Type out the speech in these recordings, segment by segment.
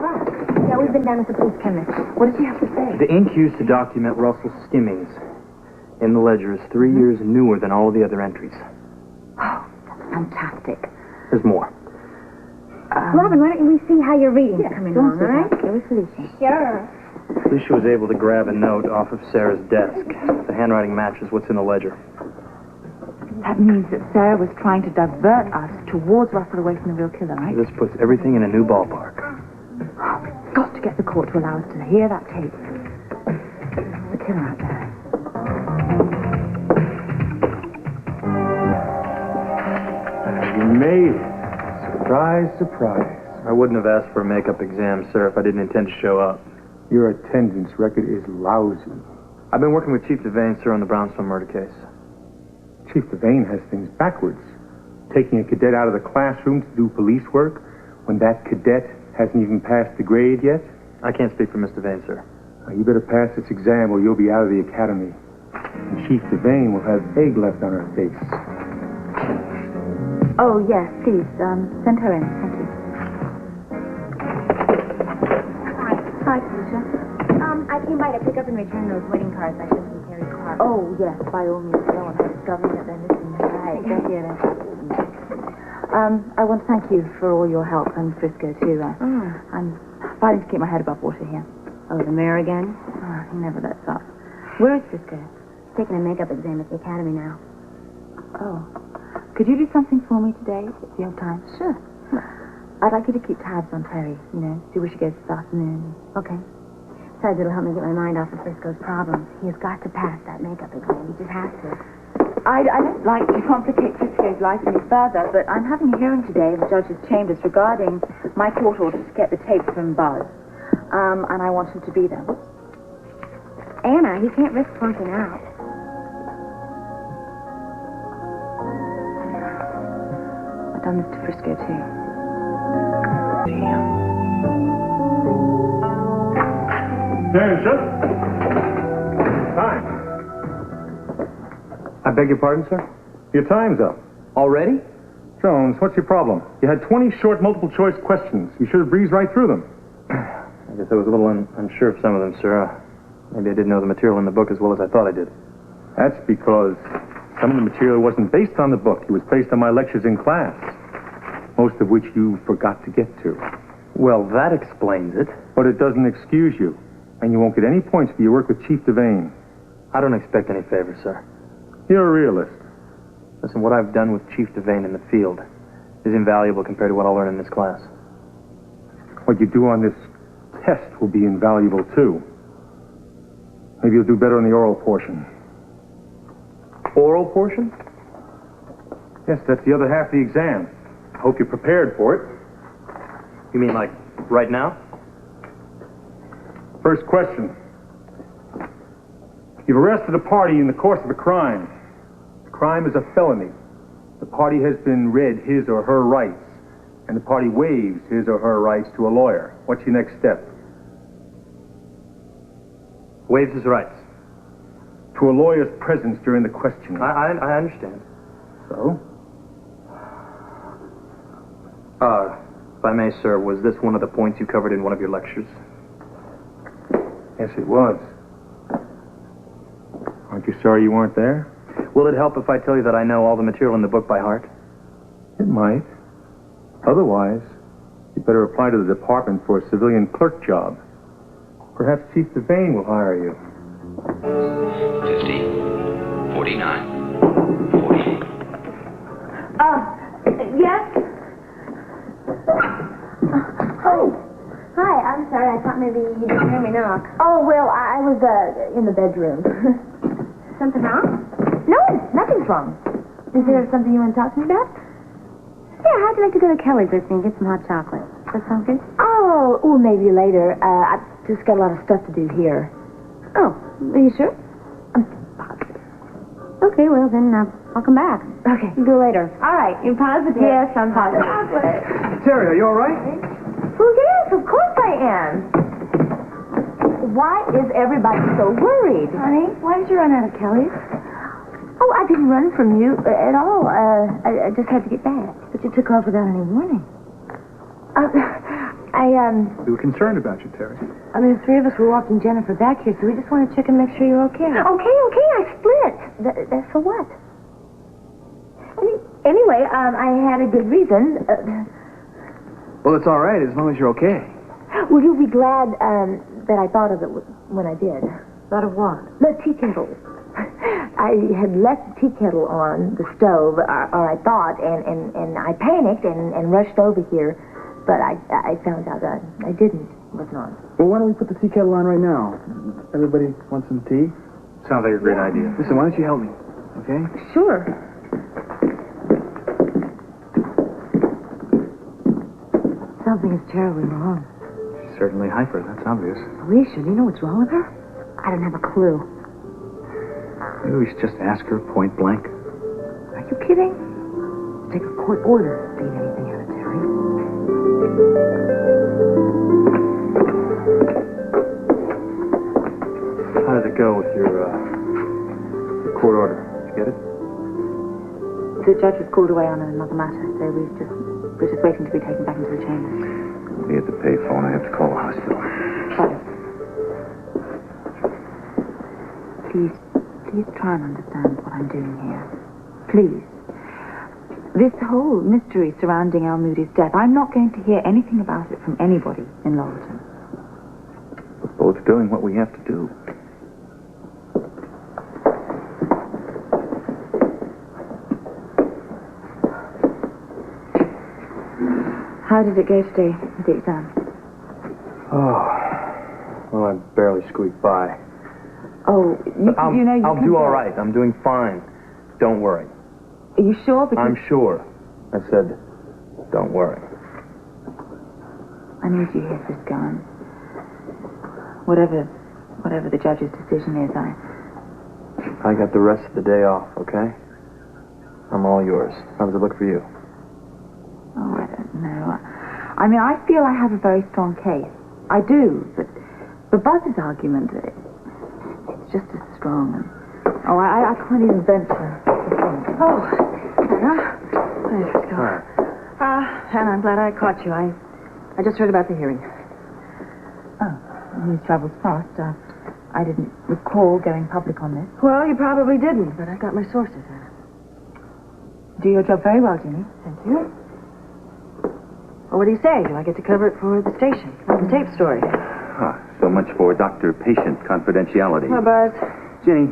Sara. Yeah, we've been down with the police chemist. What did she have to say? The ink used to document Russell's skimmings in the ledger is 3 years newer than all of the other entries. Oh, that's fantastic. There's more. Robin, why don't we see how your reading's coming along, all right? Here with Felicia. Sure. Felicia was able to grab a note off of Sarah's desk. The handwriting matches what's in the ledger. That means that Sara was trying to divert us towards Russell away from the real killer, right? This puts everything in a new ballpark. Oh, we've got to get the court to allow us to hear that tape. There's the killer out there. You made it. Surprise, surprise. I wouldn't have asked for a makeup exam, sir, if I didn't intend to show up. Your attendance record is lousy. I've been working with Chief Devane, sir, on the Brownstone murder case. Chief Devane has things backwards. Taking a cadet out of the classroom to do police work when that cadet hasn't even passed the grade yet? I can't speak for Mr. Devane, sir. Now, you better pass this exam or you'll be out of the academy. And Chief Devane will have egg left on her face. Oh, yes, please. Send her in. Thank you. Hi, Felicia. I came by to pick up and return those wedding cards I showed you Terry Clark. Oh, yes, by all means. I don't want her discovering that they're missing. Right. Thank you. I want to thank you for all your help and Frisco, too. I'm fighting to keep my head above water here. Oh, the mayor again? Oh, he never lets up. Where is Frisco? He's taking a makeup exam at the academy now. Oh. Could you do something for me today, if you have time? Sure. I'd like you to keep tabs on Terry, see where she goes this afternoon. Okay. Besides, it'll help me get my mind off of Frisco's problems. He has got to pass that makeup exam. He just has to. I don't like to complicate Frisco's life any further, but I'm having a hearing today in the judge's chambers regarding my court order to get the tape from Buzz. And I want him to be there. Anna, he can't risk flunking out. I've done this to Frisco, too. Attention. Time. I beg your pardon, sir? Your time's up. Already? Jones, what's your problem? You had 20 short multiple-choice questions. You should have breezed right through them. I guess I was a little unsure of some of them, sir. Maybe I didn't know the material in the book as well as I thought I did. That's because some of the material wasn't based on the book. It was based on my lectures in class, most of which you forgot to get to. Well, that explains it. But it doesn't excuse you, and you won't get any points for your work with Chief Devane. I don't expect any favors, sir. You're a realist. Listen, what I've done with Chief Devane in the field is invaluable compared to what I'll learn in this class. What you do on this test will be invaluable, too. Maybe you'll do better on the oral portion. Oral portion? Yes, that's the other half of the exam. I hope you're prepared for it. You mean like right now? First question. You've arrested a party in the course of a crime. The crime is a felony. The party has been read his or her rights, and the party waives his or her rights to a lawyer. What's your next step? Waives his rights. To a lawyer's presence during the questioning. I understand. So? If I may, sir, was this one of the points you covered in one of your lectures? Yes, it was. Aren't you sorry you weren't there? Will it help if I tell you that I know all the material in the book by heart? It might. Otherwise, you'd better apply to the department for a civilian clerk job. Perhaps Chief Devane will hire you. 50, 49, 48. Yes? Hi, I'm sorry. I thought maybe you didn't hear me knock. Oh, well, I was, in the bedroom. Something wrong? No, nothing's wrong. Is there something you want to talk to me about? Yeah, how'd you like to go to Kelly's with me and get some hot chocolate? Does that sound good? Oh, maybe later. I've just got a lot of stuff to do here. Oh, are you sure? I'm positive. Okay, well, then I'll come back. Okay. You go later. All right, you're positive? Yes, I'm positive. Terry, are you all right? Well, yes, of course I am. Why is everybody so worried? Honey, why did you run out of Kelly's? Oh, I didn't run from you at all. I just had to get back. But you took off without any warning. I We were concerned about you, Terry. The three of us were walking Jennifer back here, so we just want to check and make sure you're okay. Okay, I split. That's for what? Anyway, I had a good reason. Well, it's all right as long as you're okay. Will you be glad that I thought of it when I did? Thought of what? The tea kettle. I had left the tea kettle on the stove, or I thought, and I panicked and rushed over here, but I found out that I didn't. It wasn't on. Well, why don't we put the tea kettle on right now? Everybody want some tea? Sounds like a great idea. Listen, why don't you help me, okay? Sure. Something is terribly wrong. She's certainly hyper, that's obvious. Felicia, do you know what's wrong with her? I don't have a clue. Maybe we should just ask her point blank. Are you kidding? Take a court order to beat anything out of Terry. How did it go with your court order? Did you get it? The judge was called away on another matter, so we're just waiting to be taken back into the chambers. I'll be at the payphone. I have to call the hospital. Fine. Please try and understand what I'm doing here. Please. This whole mystery surrounding Al Moody's death, I'm not going to hear anything about it from anybody in Laurelton. We're both doing what we have to do. How did it go today with the exam? Oh, well, I barely squeaked by. Oh, you know you I'll can do all tell. right. I'm doing fine. Don't worry. Are you sure? Because I'm sure. I said, don't worry. I need you here, Frisco. And whatever the judge's decision is, I got the rest of the day off, okay? I'm all yours. How does it look for you? Oh, I don't know. I mean, I feel I have a very strong case. I do, but Buzz's argument, it's just as strong. And, I can't even venture. Oh, Sara. Hi, Frisco. Hi. Hannah, I'm glad I caught you. I just heard about the hearing. Oh, news travels fast. I didn't recall going public on this. Well, you probably didn't, but I got my sources. Do your job very well, Ginny. Thank you. Well, what do you say? Do I get to cover it for the station? The tape story. So much for doctor-patient confidentiality. Well, Buzz. Jenny,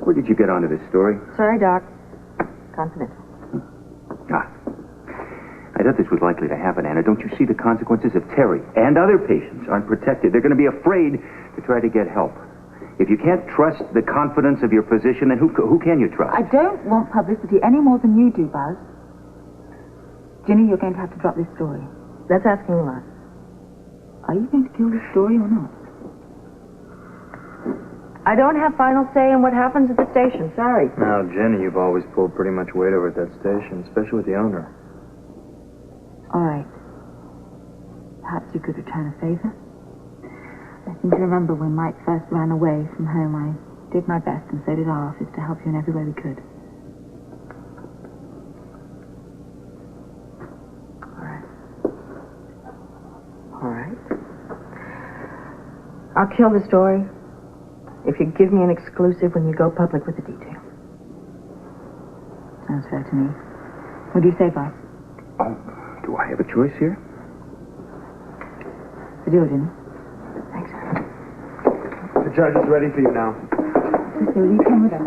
where did you get onto this story? Sorry, Doc. Confidential. I thought this was likely to happen, Anna. Don't you see the consequences if Terry and other patients aren't protected? They're going to be afraid to try to get help. If you can't trust the confidence of your physician, then who can you trust? I don't want publicity any more than you do, Buzz. Ginny, you're going to have to drop this story. That's asking a lot. Are you going to kill this story or not? I don't have final say in what happens at the station. Sorry. Now, Jenny, you've always pulled pretty much weight over at that station, especially with the owner. All right. Perhaps you could return a favor? I seem to remember when Mike first ran away from home, I did my best, and so did our office, to help you in every way we could. All right. I'll kill the story if you give me an exclusive when you go public with the details. Sounds fair to me. What do you say, Buzz? Oh, do I have a choice here? The deal, Ginny. Thanks. The judge is ready for you now. Frisco, will you come with us?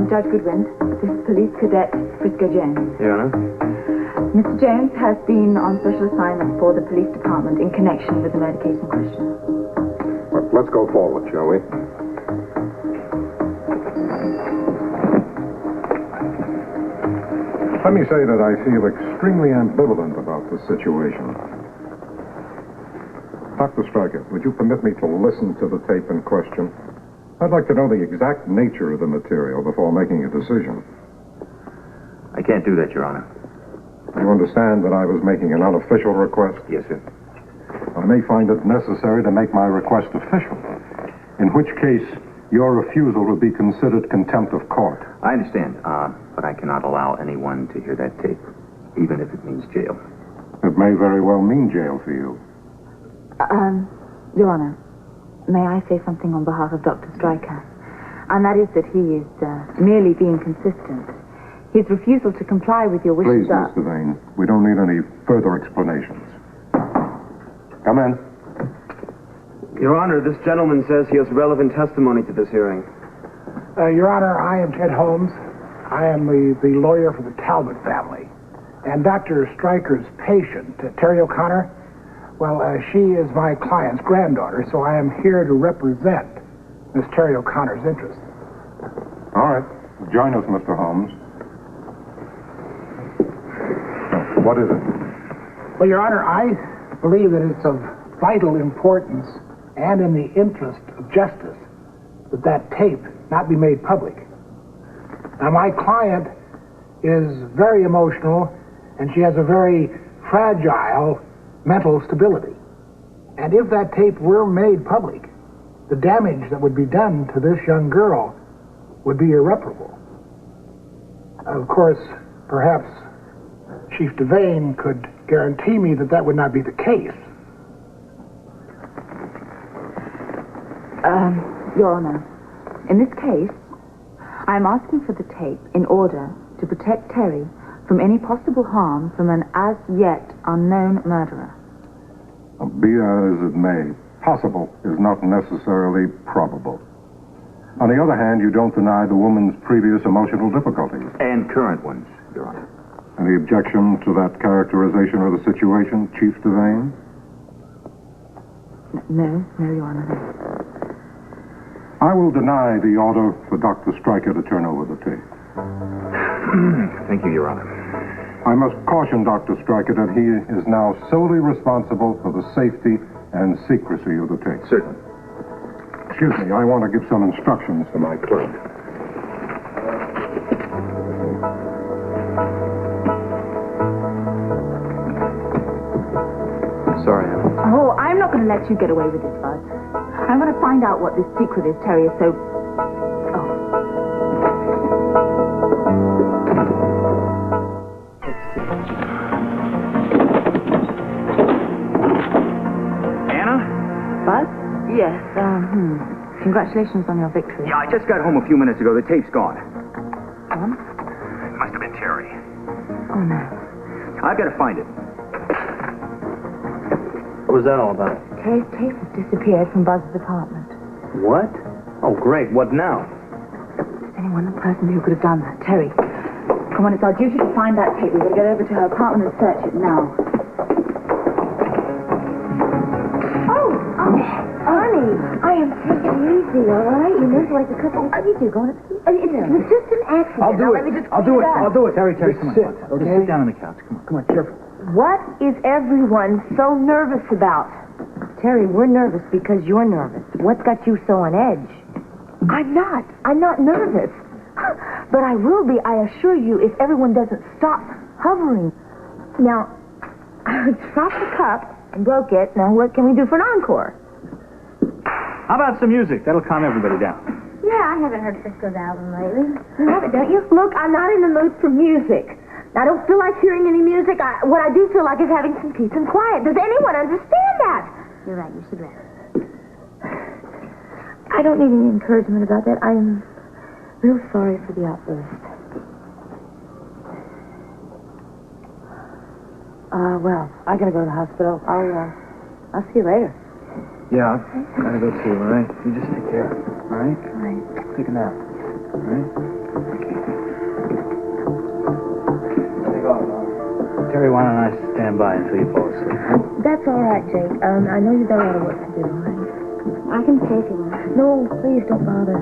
Judge Goodwin, this is Police Cadet Frisco Jones. Your Honor? Mr. Jones has been on special assignment for the police department in connection with the murder case in question. Well, let's go forward, shall we? Let me say that I feel extremely ambivalent about this situation. Dr. Stryker, would you permit me to listen to the tape in question? I'd like to know the exact nature of the material before making a decision. I can't do that, Your Honor. You understand that I was making an unofficial request? Yes, sir. I may find it necessary to make my request official, in which case Your refusal would be considered contempt of court. I understand, but I cannot allow anyone to hear that tape, even if it means jail. It may very well mean jail for you. Your Honor, may I say something on behalf of Dr. Stryker? And that is that he is merely being consistent. His refusal to comply with your wishes Please, Mr. Vane, we don't need any further explanations. Come in. Your Honor, this gentleman says he has relevant testimony to this hearing. Your Honor, I am Ted Holmes. I am the lawyer for the Talbot family. And Dr. Stryker's patient, Terry O'Connor, well, she is my client's granddaughter, so I am here to represent Miss Terry O'Connor's interests. All right. Join us, Mr. Holmes. What is it? Well, Your Honor, I believe that it's of vital importance and in the interest of justice that tape not be made public. Now, my client is very emotional, and she has a very fragile mental stability. And if that tape were made public, the damage that would be done to this young girl would be irreparable. Of course, perhaps Chief Devane could guarantee me that that would not be the case. Your Honor, in this case, I'm asking for the tape in order to protect Terry from any possible harm from an as-yet unknown murderer. Be as it may, possible is not necessarily probable. On the other hand, you don't deny the woman's previous emotional difficulties. And current ones, Your Honor. Any objection to that characterization of the situation, Chief Devane? No, Your Honor. I will deny the order for Dr. Stryker to turn over the tape. Thank you, Your Honor. I must caution Dr. Stryker that he is now solely responsible for the safety and secrecy of the tape. Certainly. Excuse me, I want to give some instructions to my clerk. Sorry, Anna. Oh, I'm not going to let you get away with this, Buzz. I'm going to find out what this secret is Terry is so... Oh. Anna? Buzz? Yes, Congratulations on your victory. Yeah, I just got home a few minutes ago. The tape's gone. Gone? It must have been Terry. Oh, no. I've got to find it. What was that all about? Terry's tape has disappeared from Buzz's apartment. What? Oh, great. What now? There's only one person who could have done that. Terry. Come on, it's our duty to find that tape. We've got to get over to her apartment and search it now. Honey, I am taking it easy, all right? You know, like a couple of... What did you do? Going to... It's just an accident. I'll do Now, it. let me just I'll do it. clean I'll up. do it. Terry, come on. Sit, Just okay? sit down on the couch. Come on. Come on, careful. What is everyone so nervous about? Terry, we're nervous because you're nervous. What's got you so on edge? I'm not. I'm not nervous. But I will be, I assure you, if everyone doesn't stop hovering. Now, I dropped the cup and broke it. Now, what can we do for an encore? How about some music? That'll calm everybody down. Yeah, I haven't heard Frisco's album lately. You have it, don't you? Look, I'm not in the mood for music. I don't feel like hearing any music. What I do feel like is having some peace and quiet. Does anyone understand that? You're right. You should rest. I don't need any encouragement about that. I'm real sorry for the outburst. Well, I gotta go to the hospital. I'll see you later. Yeah, I gotta go too, all right? You just take care, all right? All right. Take a nap, all right? Take off, Terry, why don't I stand by until you fall asleep? That's all right, Jake. I know you've got a lot of work to do, all right? I can stay if you want. No, please don't bother.